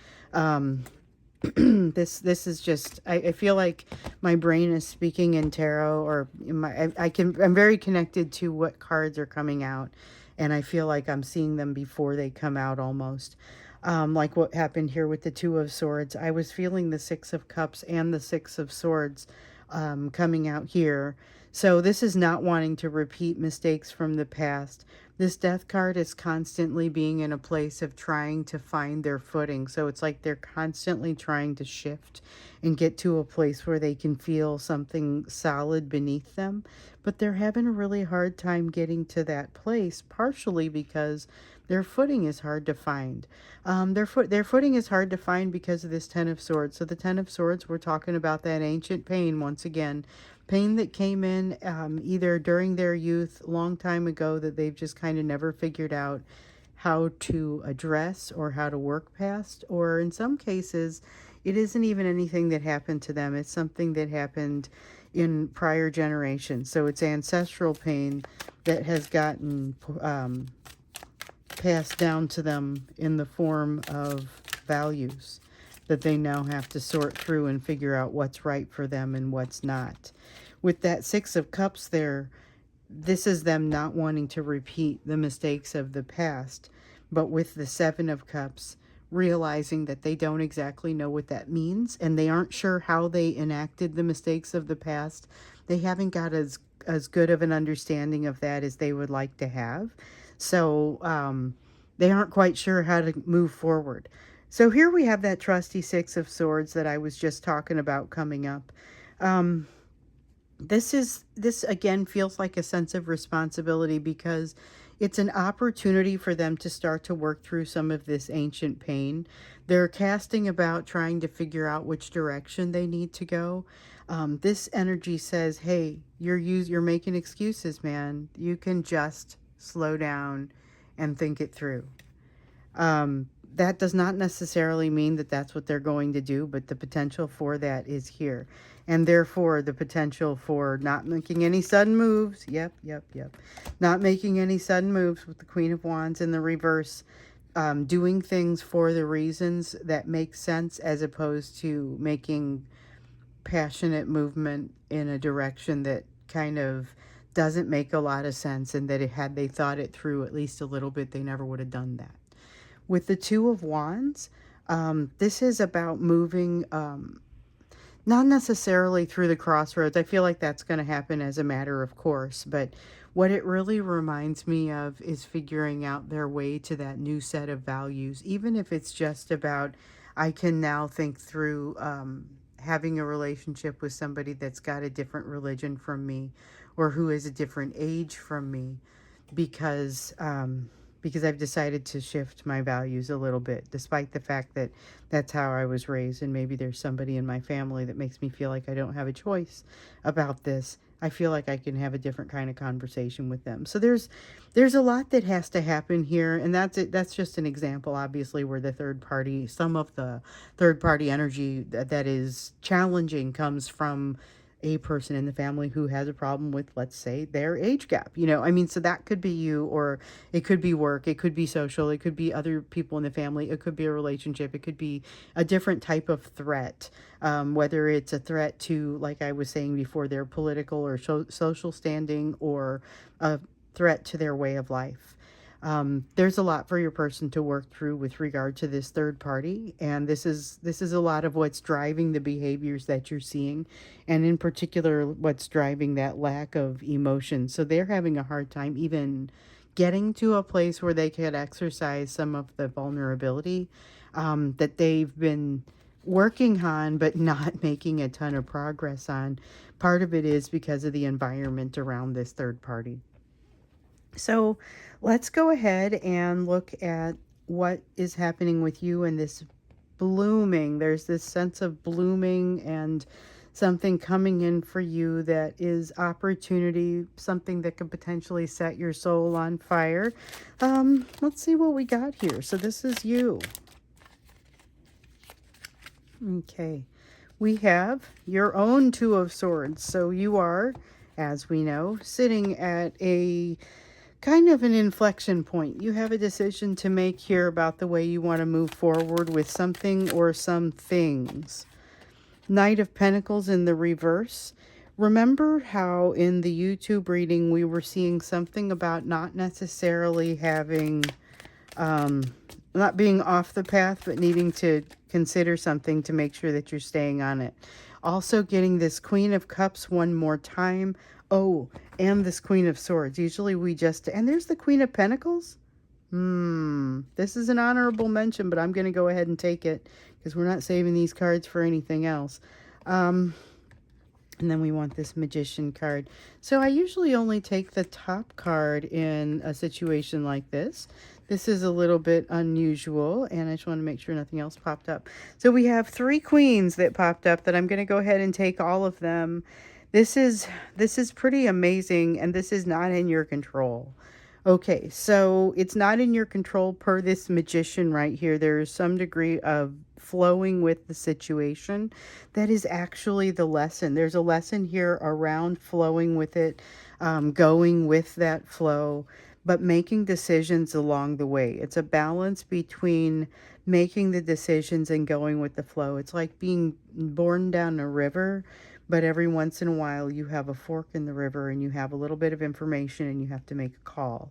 This is just, I feel like my brain is speaking in tarot, or I'm very connected to what cards are coming out, and I feel like I'm seeing them before they come out almost. Like what happened here with the Two of Swords. I was feeling the Six of Cups and the Six of Swords coming out here. So this is not wanting to repeat mistakes from the past. This Death card is constantly being in a place of trying to find their footing. So it's like they're constantly trying to shift and get to a place where they can feel something solid beneath them. But they're having a really hard time getting to that place, partially because their footing is hard to find. Their footing is hard to find because of this Ten of Swords. So the Ten of Swords, we're talking about that ancient pain once again. Pain that came in either during their youth, long time ago, that they've just kind of never figured out how to address or how to work past. Or in some cases, it isn't even anything that happened to them. It's something that happened in prior generations. So it's ancestral pain that has gotten passed down to them in the form of values that they now have to sort through and figure out what's right for them and what's not. With that Six of Cups there, this is them not wanting to repeat the mistakes of the past. But with the Seven of Cups, realizing that they don't exactly know what that means, and they aren't sure how they enacted the mistakes of the past. They haven't got as good of an understanding of that as they would like to have. So they aren't quite sure how to move forward. So here we have that trusty Six of Swords that I was just talking about coming up. This again feels like a sense of responsibility, because it's an opportunity for them to start to work through some of this ancient pain. They're casting about trying to figure out which direction they need to go. This energy says, hey, you're making excuses, man. You can just slow down and think it through. That does not necessarily mean that that's what they're going to do, but the potential for that is here. And therefore, the potential for not making any sudden moves. Yep. Not making any sudden moves with the Queen of Wands in the reverse. Doing things for the reasons that make sense, as opposed to making passionate movement in a direction that kind of doesn't make a lot of sense, and that had they thought it through at least a little bit, they never would have done that. With the Two of Wands, this is about moving, not necessarily through the crossroads. I feel like that's going to happen as a matter of course, but what it really reminds me of is figuring out their way to that new set of values, even if it's just about, I can now think through having a relationship with somebody that's got a different religion from me, or who is a different age from me, because I've decided to shift my values a little bit, despite the fact that that's how I was raised, and maybe there's somebody in my family that makes me feel like I don't have a choice about this. I feel like I can have a different kind of conversation with them. So there's a lot that has to happen here, and that's it. That's just an example, obviously, where the third party, some of the third party energy that is challenging comes from a person in the family who has a problem with, let's say, their age gap. I mean, so that could be you, or it could be work, it could be social, it could be other people in the family, it could be a relationship, it could be a different type of threat, whether it's a threat to, like I was saying before, their political or social standing, or a threat to their way of life. There's a lot for your person to work through with regard to this third party, and this is a lot of what's driving the behaviors that you're seeing, and in particular what's driving that lack of emotion. So they're having a hard time even getting to a place where they could exercise some of the vulnerability that they've been working on but not making a ton of progress on. Part of it is because of the environment around this third party. So let's go ahead and look at what is happening with you in this blooming. There's this sense of blooming and something coming in for you that is opportunity, something that could potentially set your soul on fire. Let's see what we got here. So this is you. Okay. We have your own Two of Swords. So you are, as we know, sitting at a kind of an inflection point. You have a decision to make here about the way you want to move forward with something or some things. Knight of Pentacles in the reverse. Remember how in the YouTube reading we were seeing something about not necessarily having, not being off the path, but needing to consider something to make sure that you're staying on it. Also getting this Queen of Cups one more time. Oh, and this Queen of Swords. Usually we just, and there's the Queen of Pentacles. This is an honorable mention, but I'm going to go ahead and take it because we're not saving these cards for anything else. And then we want this Magician card. So I usually only take the top card in a situation like this. This is a little bit unusual, and I just want to make sure nothing else popped up. So we have 3 queens that popped up that I'm going to go ahead and take all of them. This is pretty amazing, and this is not in your control. Okay, so it's not in your control per this Magician right here. There is some degree of flowing with the situation. That is actually the lesson. There's a lesson here around flowing with it, going with that flow, but making decisions along the way. It's a balance between making the decisions and going with the flow. It's like being born down a river, but every once in a while you have a fork in the river and you have a little bit of information and you have to make a call.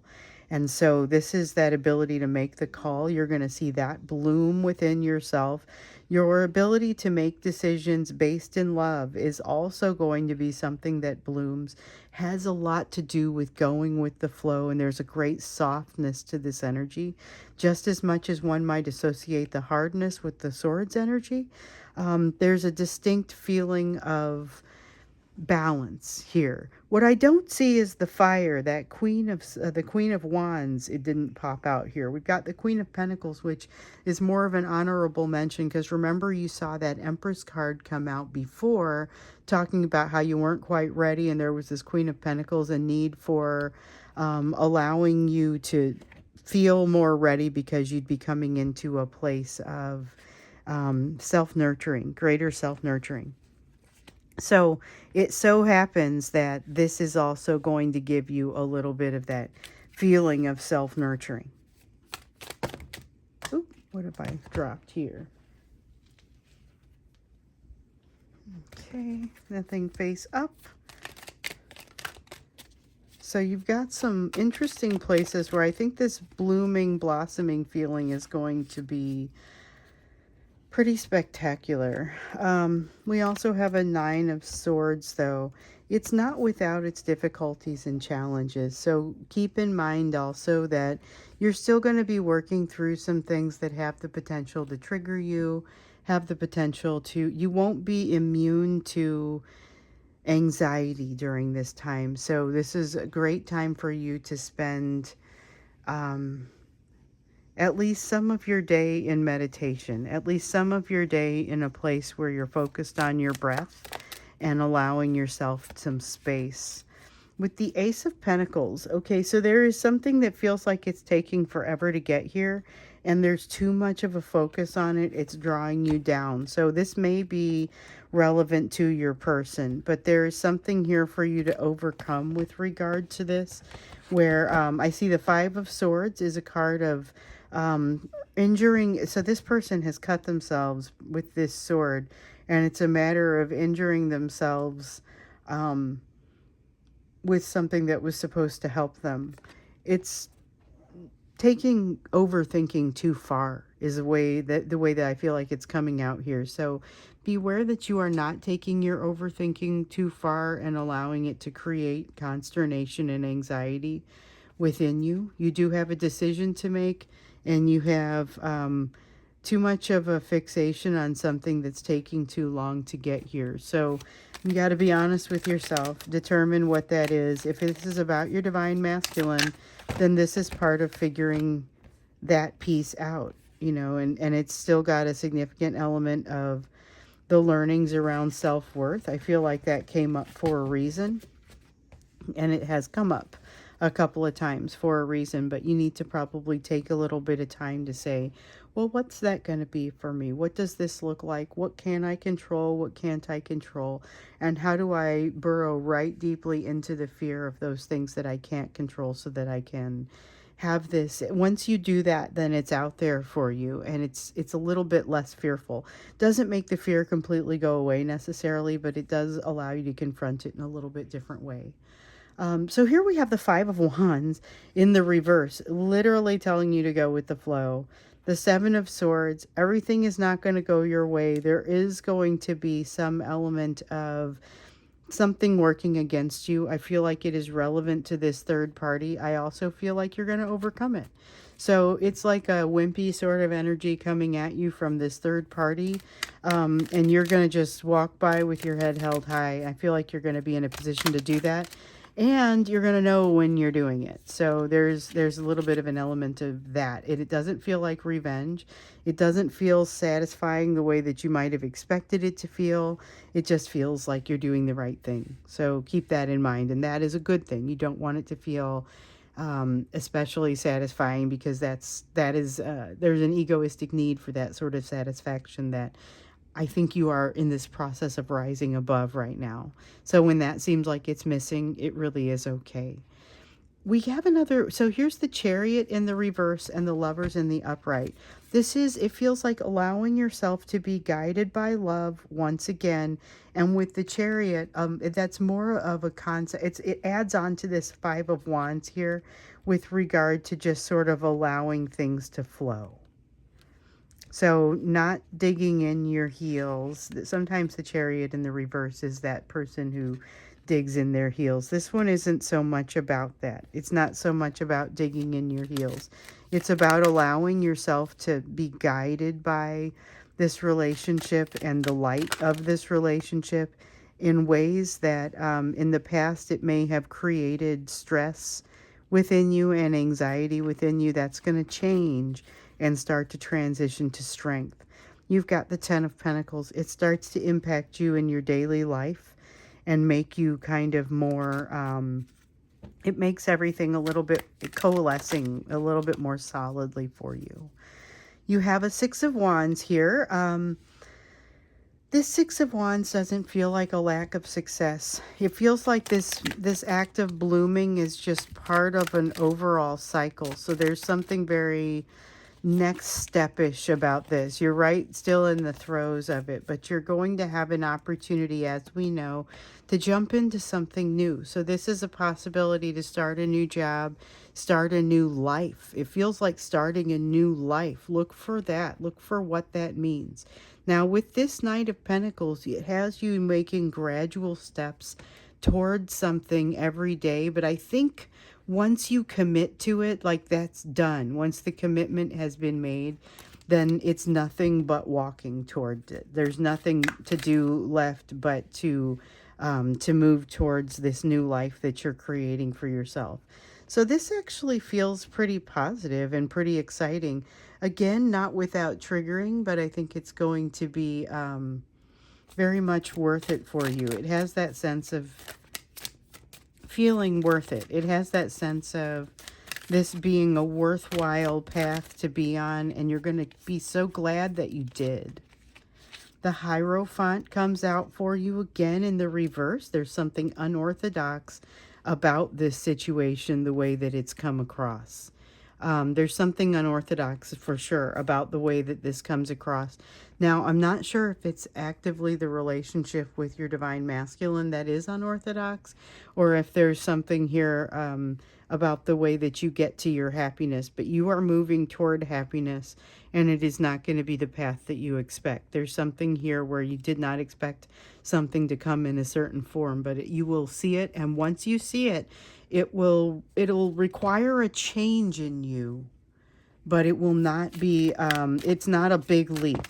And so this is that ability to make the call. You're going to see that bloom within yourself. Your ability to make decisions based in love is also going to be something that blooms. Has a lot to do with going with the flow, and there's a great softness to this energy. Just as much as one might associate the hardness with the Swords energy, there's a distinct feeling of balance here. What I don't see is the fire. That the Queen of Wands, it didn't pop out here. We've got the Queen of Pentacles, which is more of an honorable mention, because remember you saw that Empress card come out before, talking about how you weren't quite ready, and there was this Queen of Pentacles, a need for allowing you to feel more ready because you'd be coming into a place of self-nurturing, greater self-nurturing. So it so happens that this is also going to give you a little bit of that feeling of self-nurturing. Ooh, what have I dropped here? Okay, nothing face up. So you've got some interesting places where I think this blooming, blossoming feeling is going to be pretty spectacular. We also have a 9 of Swords, though. It's not without its difficulties and challenges. So keep in mind also that you're still going to be working through some things that have the potential to trigger you, have the potential to, you won't be immune to anxiety during this time. So this is a great time for you to spend at least some of your day in meditation, at least some of your day in a place where you're focused on your breath and allowing yourself some space. With the Ace of Pentacles, okay, so there is something that feels like it's taking forever to get here, and there's too much of a focus on it. It's drawing you down. So this may be relevant to your person, but there is something here for you to overcome with regard to this, where I see the Five of Swords is a card of injuring. So this person has cut themselves with this sword, and it's a matter of injuring themselves with something that was supposed to help them. It's taking overthinking too far is the way that I feel like it's coming out here. So beware that you are not taking your overthinking too far and allowing it to create consternation and anxiety within you. You do have a decision to make, and you have too much of a fixation on something that's taking too long to get here. So you got to be honest with yourself. Determine what that is. If this is about your divine masculine, then this is part of figuring that piece out, you know, and it's still got a significant element of the learnings around self-worth. I feel like that came up for a reason, and it has come up a couple of times for a reason, but you need to probably take a little bit of time to say, well, what's that going to be for me? What does this look like? What can I control? What can't I control? And how do I burrow right deeply into the fear of those things that I can't control so that I can have this? Once you do that, then it's out there for you, and it's a little bit less fearful. Doesn't make the fear completely go away necessarily, but it does allow you to confront it in a little bit different way. So here we have the Five of Wands in the reverse, literally telling you to go with the flow. The Seven of Swords, everything is not going to go your way. There is going to be some element of something working against you. I feel like it is relevant to this third party. I also feel like you're going to overcome it. So it's like a wimpy sort of energy coming at you from this third party. And you're going to just walk by with your head held high. I feel like you're going to be in a position to do that. And you're going to know when you're doing it. So there's a little bit of an element of that. It doesn't feel like revenge. It doesn't feel satisfying the way that you might have expected it to feel. It just feels like you're doing the right thing. So keep that in mind. And that is a good thing. You don't want it to feel especially satisfying, because there's an egoistic need for that sort of satisfaction that I think you are in this process of rising above right now. So when that seems like it's missing, it really is okay. We have another, so here's the Chariot in the reverse and the Lovers in the upright. It feels like allowing yourself to be guided by love once again. And with the Chariot, that's more of a concept. It adds on to this Five of Wands here with regard to just sort of allowing things to flow. So not digging in your heels. Sometimes the Chariot in the reverse is that person who digs in their heels. This one isn't so much about that. It's not so much about digging in your heels. It's about allowing yourself to be guided by this relationship and the light of this relationship in ways that in the past it may have created stress within you and anxiety within you. That's going to change and start to transition to strength. You've got the Ten of Pentacles. It starts to impact you in your daily life and make you kind of more, it makes everything a little bit coalescing a little bit more solidly for you. You have a Six of Wands here. This Six of Wands doesn't feel like a lack of success. It feels like this act of blooming is just part of an overall cycle. So there's something very next step-ish about this. You're right, still in the throes of it, but you're going to have an opportunity, as we know, to jump into something new. So this is a possibility to start a new job, start a new life. It feels like starting a new life. Look for that. Look for what that means. Now, with this Knight of Pentacles, it has you making gradual steps towards something every day, but I think once you commit to it, like that's done. Once the commitment has been made, then it's nothing but walking towards it. There's nothing to do left but to move towards this new life that you're creating for yourself. So this actually feels pretty positive and pretty exciting. Again, not without triggering, but I think it's going to be very much worth it for you. It has that sense of feeling worth it. It has that sense of this being a worthwhile path to be on, and you're going to be so glad that you did. The Hierophant comes out for you again in the reverse. There's something unorthodox about this situation, the way that it's come across. There's something unorthodox for sure about the way that this comes across. Now, I'm not sure if it's actively the relationship with your divine masculine that is unorthodox, or if there's something here about the way that you get to your happiness, but you are moving toward happiness, and it is not going to be the path that you expect. There's something here where you did not expect something to come in a certain form, but you will see it, and once you see it, it'll require a change in you, but it will not be it's not a big leap.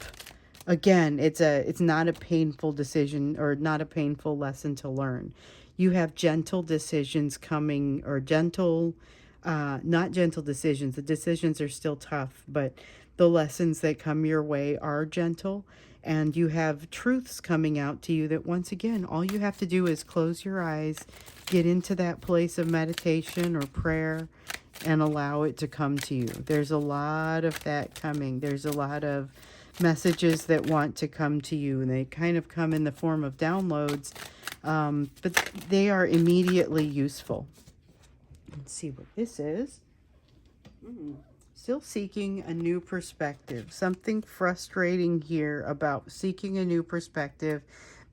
Again, it's not a painful decision, or not a painful lesson to learn. You have gentle decisions coming, or not gentle decisions. The decisions are still tough, but the lessons that come your way are gentle, and you have truths coming out to you that, once again, all you have to do is close your eyes, get into that place of meditation or prayer, and allow it to come to you. There's a lot of that coming. There's a lot of messages that want to come to you, and they kind of come in the form of downloads, but they are immediately useful. Let's see what this is. Still seeking a new perspective. Something frustrating here about seeking a new perspective,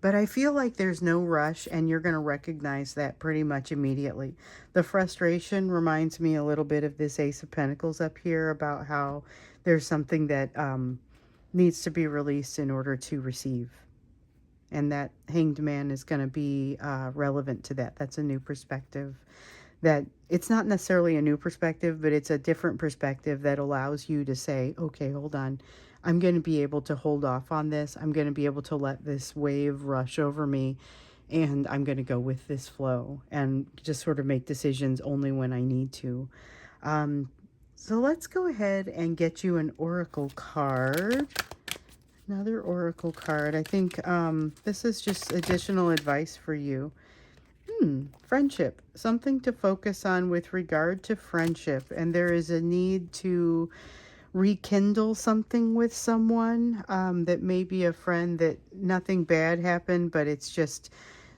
but I feel like there's no rush, and you're going to recognize that pretty much immediately. The frustration reminds me a little bit of this Ace of Pentacles up here, about how there's something that needs to be released in order to receive. And that Hanged Man is going to be relevant to that. That's a new perspective. That it's not necessarily a new perspective, but it's a different perspective that allows you to say, okay, hold on. I'm going to be able to hold off on this. I'm going to be able to let this wave rush over me, and I'm going to go with this flow and just sort of make decisions only when I need to. So let's go ahead and get you an oracle card. Another oracle card. I think this is just additional advice for you. Friendship. Something to focus on with regard to friendship. And there is a need to rekindle something with someone that may be a friend that nothing bad happened, but it's just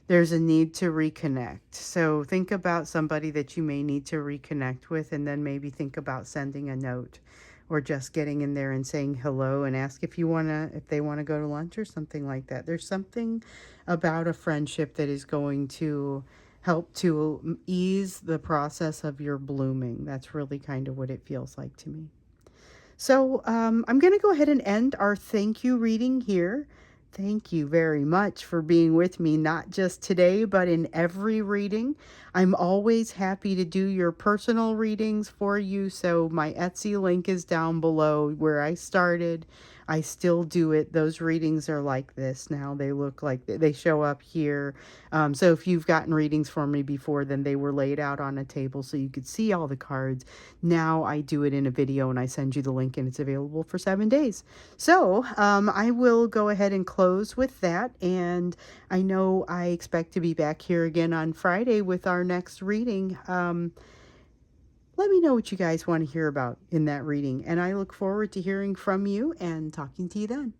there's a need to reconnect. So think about somebody that you may need to reconnect with, and then maybe think about sending a note, or just getting in there and saying hello, and ask if they want to go to lunch or something like that. There's something about a friendship that is going to help to ease the process of your blooming. That's really kind of what it feels like to me. So I'm going to go ahead and end our thank you reading here. Thank you very much for being with me, not just today, but in every reading. I'm always happy to do your personal readings for you. So my Etsy link is down below where I started. I still do it. Those readings are like this now. They look like they show up here. So if you've gotten readings from me before, then they were laid out on a table so you could see all the cards. Now I do it in a video, and I send you the link, and it's available for 7 days. So I will go ahead and close with that. And I know I expect to be back here again on Friday with our next reading. Let me know what you guys want to hear about in that reading, and I look forward to hearing from you and talking to you then.